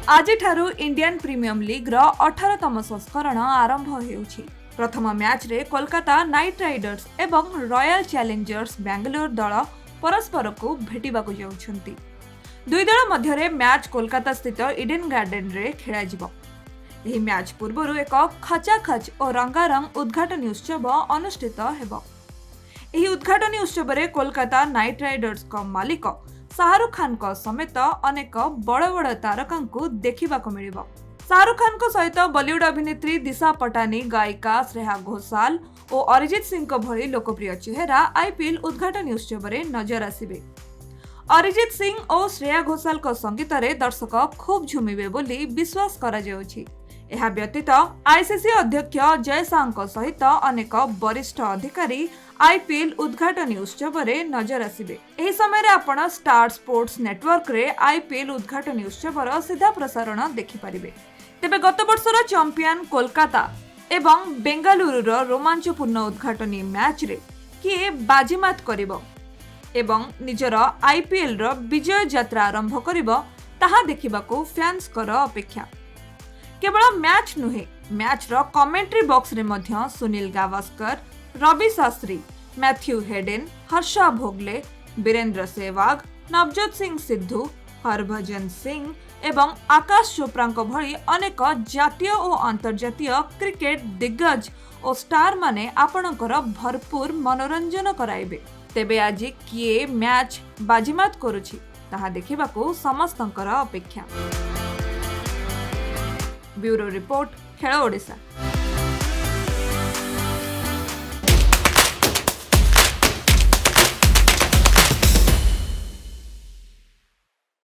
आज Indian premium league 18तम संस्करण आरंभ होउछि। प्रथम मैच रे कोलकाता नाइट राइडर्स एवं रॉयल चैलेंजर्स बेंगलुरु दल परस्पर को भेटिबाकु जाउछन्ति। दुई दल मध्यरे मैच कोलकाता स्थित इडेन गार्डन रे खेला जिवो। एही मैच पूर्वरु एक खचाखच और रंगारंग उद्घाटन उत्सव अनुष्ठित हेबो। एही उद्घाटन उत्सव रे कोलकाता नाइट राइडर्स को मालिक शाहरुख खान को समेत अनेक बड़ बड़ तारका को देखा मिलिबो। शाहरुख खान को सहित बॉलीवुड अभिनेत्री दिशा पटानी, गायिका श्रेया घोषाल और अरिजीत सिंह को भली लोकप्रिय चेहरा आईपीएल उद्घाटन उत्सव रे नजर आसिबे। अरिजीत सिंह और श्रेया घोषाल को संगीत रे दर्शक खूब झुमिबे बोली विश्वास करा जाउछि। एहा व्यतीत आईसीसी अध्यक्ष जय शाह सहित अनेक वरिष्ठ अधिकारी आईपीएल उद्घाटन उत्सव रे नजर आसिबे। एही समय रे आपण स्टार स्पोर्ट्स नेटवर्क रे आईपीएल उद्घाटन उत्सव रो सीधा प्रसारण देखि परिबे। तेबे गत वर्षर चैंपियन कोलकाता एवं बेंगलुरु रो रोमांचपूर्ण उद्घाटनी मैच रे किए बाजीमात करिवो एवं निजर आईपीएल रो विजय यात्रा आरंभ करिवो ताहा देखिबाकू फैंस कर अपेक्षा। केवल मैच नुहे, मैच रो कमेंट्री बॉक्स रे मध्य सुनील गावस्कर, रवि शास्त्री, मैथ्यू हेडेन, हर्षा भोगले, बीरेंद्र सहवाग, नवजोत सिंह सिद्धू, हरभजन सिंह एवं आकाश चोप्रा भली अनेक जातीय और अंतर्जातीय क्रिकेट दिग्गज और स्टार माने आपणकर भरपूर मनोरंजन कराइबे। तेबे आज किए मैच बाजीमात करुछि ताहा देखिबाकू समस्तंकर अपेक्षा। ब्यूरो रिपोर्ट, खेल ओडिशा।